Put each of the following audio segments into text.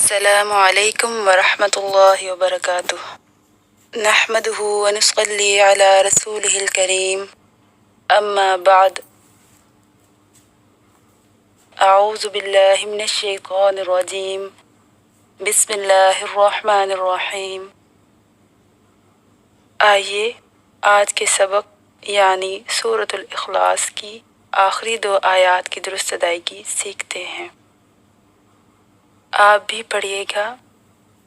السلام عليكم ورحمة الله وبركاته. نحمده ونصلي على رسوله الكريم. أما بعد، أعوذ بالله من الشيطان الرجيم. بسم اللہ الرحمن الرحیم. آئیے آج کے سبق یعنی سورۃ الاخلاص کی آخری 2 آیات کی درست ادائیگی سیکھتے ہیں. آپ بھی پڑھیے گا.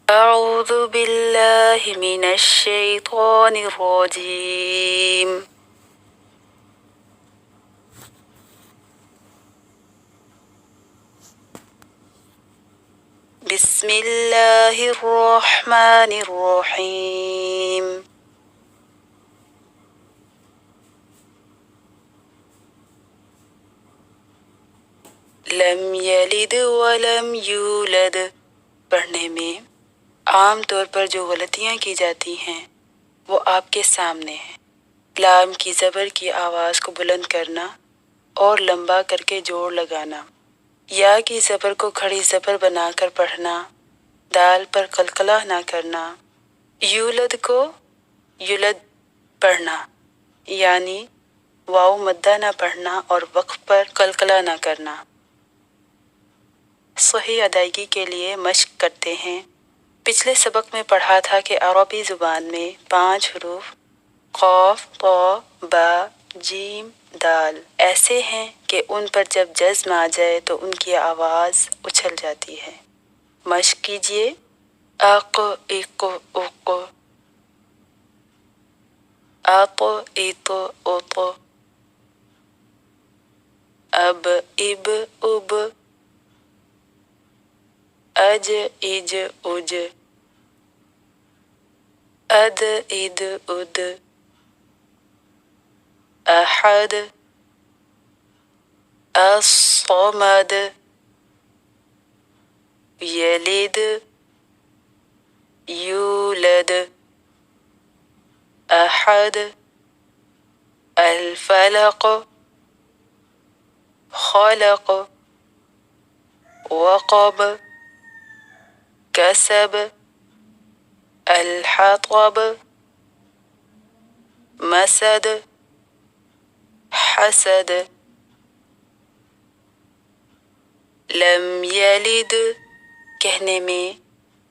اعوذ باللہ من الشیطان الرجیم. بسم اللہ الرحمن الرحیم. لم یلد ولم یولد پڑھنے میں عام طور پر جو غلطیاں کی جاتی ہیں وہ آپ کے سامنے ہیں. لام کی زبر کی آواز کو بلند کرنا اور لمبا کر کے جوڑ لگانا، یا کی زبر کو کھڑی زبر بنا کر پڑھنا، دال پر قلقلہ نہ کرنا. یولد کو یولد پڑھنا یعنی واو مدہ نہ پڑھنا اور وقف پر قلقلہ نہ کرنا. صحیح ادائیگی کے لیے مشق کرتے ہیں. پچھلے سبق میں پڑھا تھا کہ عربی زبان میں 5 حروف قاف، طا، با، جیم، دال ایسے ہیں کہ ان پر جب جزم آ جائے تو ان کی آواز اچھل جاتی ہے. مشق کیجئے. اق، اق، اق، اق، اط، اط، اب، اب، اب، اج، اج، اج، اد، اد، اد، احد، الصمد، یلد، یولد، احد، الفلق، خلق، وقب، کسب، الحطب، مسد، حسد. لم یلد کہنے میں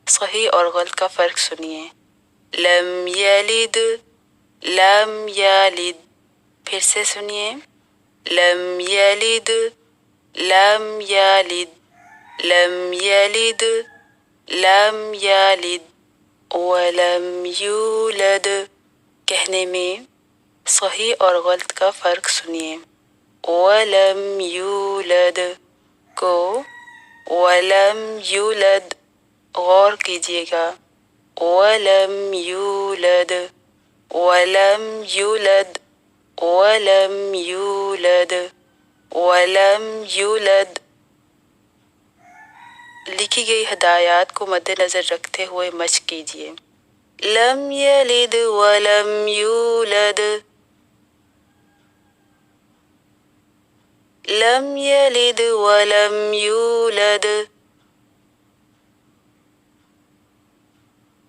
صحیح اور غلط کا فرق سنیے. لم یلد، لم یلد. پھر سے سنیے. لم یلد، لم یلد، لم یلد، لم یلد. ولم یولد کہنے میں صحیح اور غلط کا فرق سنیے. ولم یولد کو ولم یولد غور کیجیے گا. ولم یولد، ولم یولد، ولم یولد، ولم یولد. لکھی گئی ہدایات کو مد نظر رکھتے ہوئے مشق کیجیے. لم یلد ولم یولد، لم یلد ولم یولد،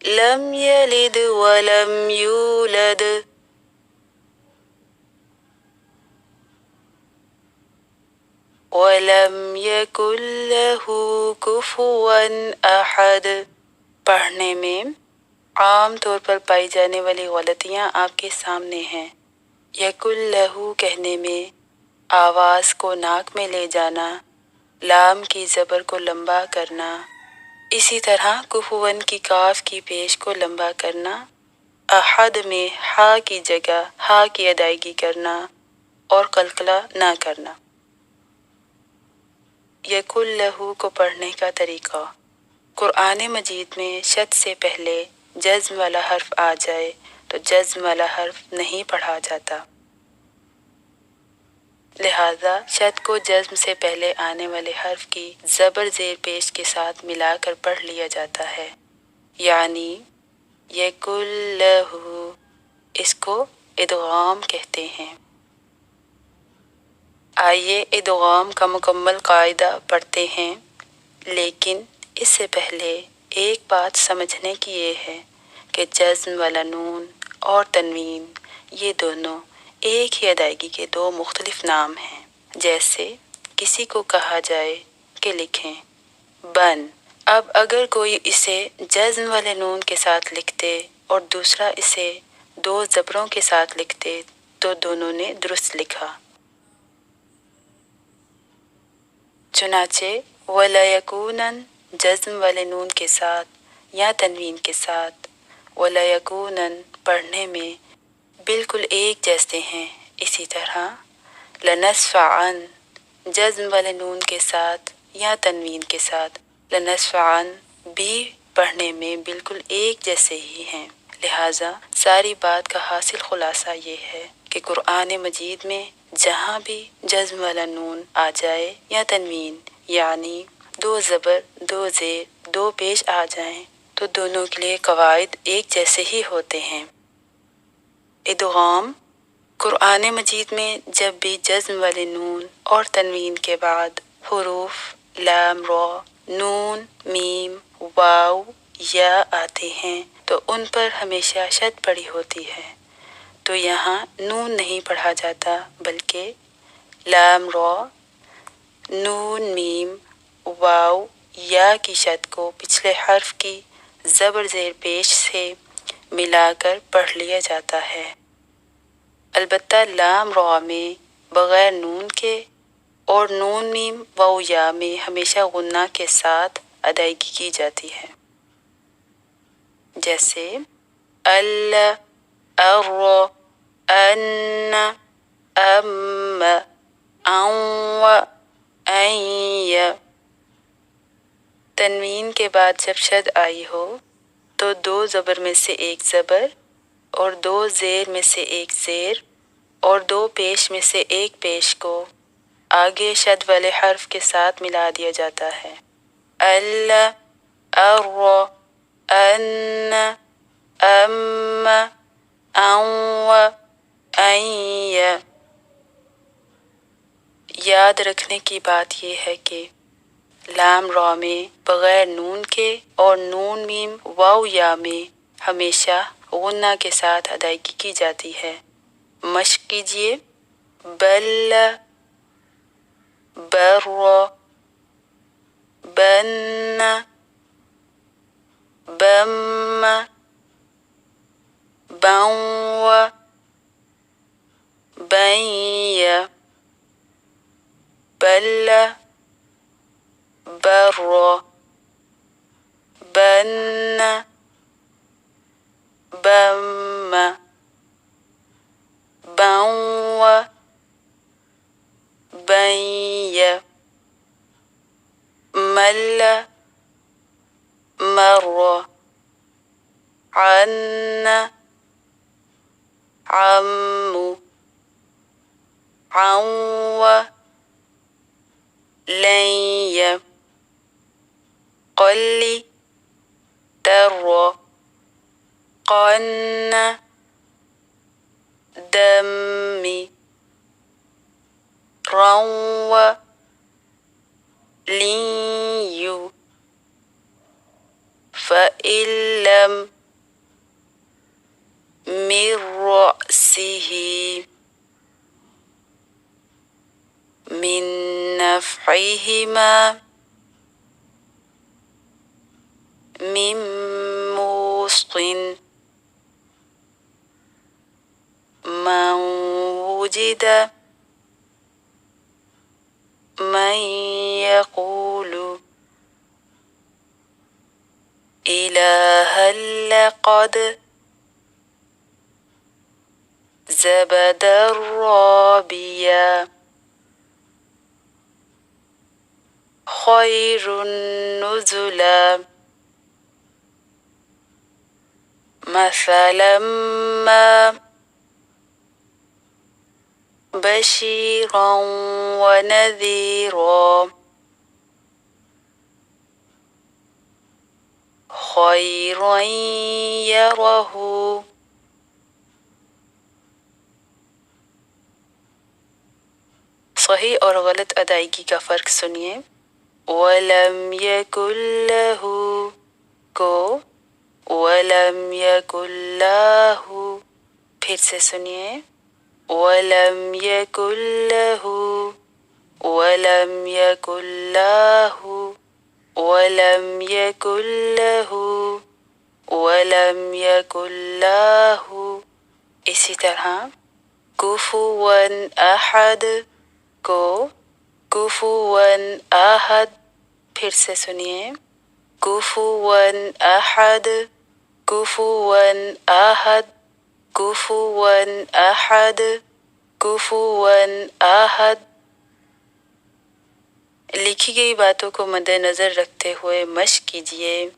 لم یلد ولم یولد. ولم یکن لہ کفوا احد پڑھنے میں عام طور پر پائی جانے والی غلطیاں آپ کے سامنے ہیں. یکن لہ کہنے میں آواز کو ناک میں لے جانا، لام کی زبر کو لمبا کرنا. اسی طرح کفواً کی کاف کی پیش کو لمبا کرنا. احد میں ہا کی جگہ ہا کی ادائیگی کرنا اور قلقلہ نہ کرنا. یکن لہ کو پڑھنے کا طریقہ. قرآن مجید میں شد سے پہلے جزم والا حرف آ جائے تو جزم والا حرف نہیں پڑھا جاتا، لہذا شد کو جزم سے پہلے آنے والے حرف کی زبر زیر پیش کے ساتھ ملا کر پڑھ لیا جاتا ہے. یعنی یکن لہ، اس کو ادغام کہتے ہیں. آئیے ادغام کا مکمل قاعدہ پڑھتے ہیں، لیکن اس سے پہلے ایک بات سمجھنے کی یہ ہے کہ جزم والا نون اور تنوین یہ دونوں ایک ہی ادائیگی کے دو مختلف نام ہیں۔ جیسے کسی کو کہا جائے کہ لکھیں بن، اب اگر کوئی اسے جزم والے نون کے ساتھ لکھتے اور دوسرا اسے دو زبروں کے ساتھ لکھتے تو دونوں نے درست لکھا۔ چنانچہ وَلَيَكُونَن جزم والے نون کے ساتھ یا تنوین کے ساتھ وَلَيَكُونَن پڑھنے میں بالکل ایک جیسے ہیں۔ اسی طرح لَنَسْفَعًا جزم والے نون کے ساتھ یا تنوین کے ساتھ لَنَسْفَعًا بھی پڑھنے میں بالکل ایک جیسے ہی ہیں۔ لہٰذا ساری بات کا حاصل خلاصہ یہ ہے کہ قرآن مجید میں جہاں بھی جزم والا نون آ جائے یا تنوین یعنی دو زبر دو زیر دو پیش آ جائیں تو دونوں کے لیے قواعد ایک جیسے ہی ہوتے ہیں۔ ادغام، قرآن مجید میں جب بھی جزم والے نون اور تنوین کے بعد حروف لام را نون میم واو یا آتے ہیں تو ان پر ہمیشہ شد پڑی ہوتی ہے، تو یہاں نون نہیں پڑھا جاتا بلکہ لام را نون میم واو یا کی شد کو پچھلے حرف کی زبر زیر پیش سے ملا کر پڑھ لیا جاتا ہے۔ البتہ لام را میں بغیر نون کے اور نون میم واو یا میں ہمیشہ غنہ کے ساتھ ادائیگی کی جاتی ہے، جیسے ال ار ان ام ان این۔ تنوین کے بعد جب شد آئی ہو تو دو زبر میں سے ایک زبر اور دو زیر میں سے ایک زیر اور دو پیش میں سے ایک پیش کو آگے شد والے حرف کے ساتھ ملا دیا جاتا ہے۔ ال ار ان ام ان این۔ یاد رکھنے کی بات یہ ہے کہ لام را میں بغیر نون کے اور نون میم واو یا میں ہمیشہ غنہ کے ساتھ ادائیگی کی جاتی ہے۔ مشق کیجئے بل بر بن بم بن بین بل بر بن بم بن بین مل مر عن عم عو لن قل در قن دم رو لي فإن لم من رأسه من نفعهما من موسق من وجد من يقول إلها لقد زبد الرابية خير نزلا مثلا ما بشيرا ونذيرا خيرا يره صحیح اور غلط ادائیگی کا فرق سنیے۔ ولم يكن له کو ولم يكن له. پھر سے سنیے. ولم يكن له ولم يكن له ولم يكن له ولم يكن له. اسی طرح کفوا احد کو کفوا احد. پھر سے سنیے. کفوا احد کفوا احد کفوا احد کفوا احد. لکھی گئی باتوں کو مد نظر رکھتے ہوئے مشق کیجیے.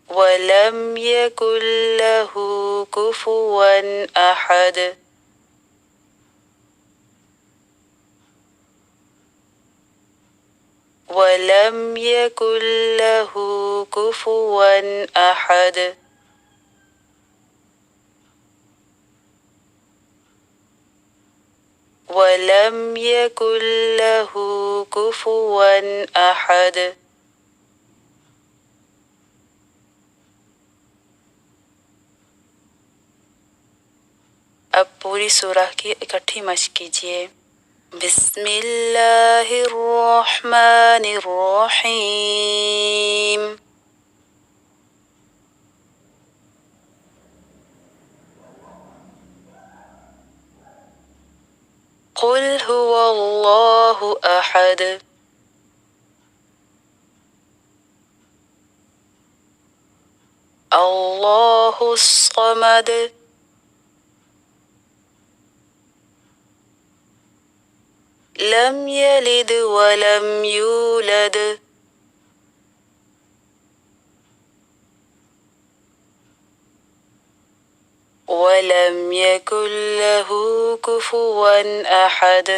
وَلَمْ يَكُنْ لَهُ كُفُوًا أَحَدٌ. وَلَمْ يَكُنْ لَهُ كُفُوًا أَحَدٌ. وَلَمْ يَكُنْ لَهُ كُفُوًا أَحَدٌ. اب پوری سورہ کی اکٹھی مشق کیجیے. بسم اللہ الرحمن الرحیم. قل هو اللہ احد. اللہ الصمد. لم يلد ولم يولد. ولم يكن له كفوا أحد.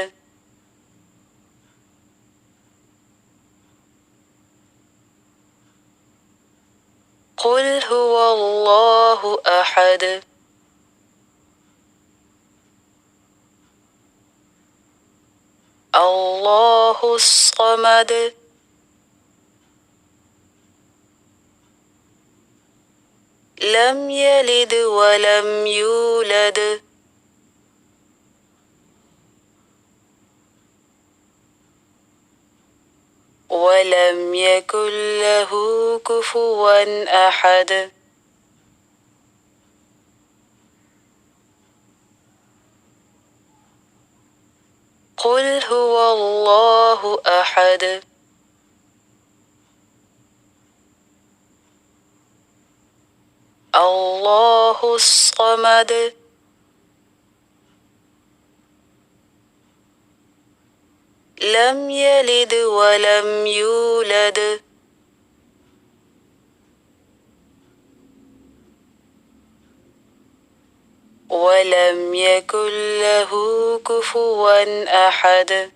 قل هو الله أحد. اللہ الصمد. لم يلد ولم يولد. ولم يكن له كفوا أحد. قل هو الله أحد. اللہ الصمد. لم يلد ولم يولد. ولم يكن له كفوا أحد.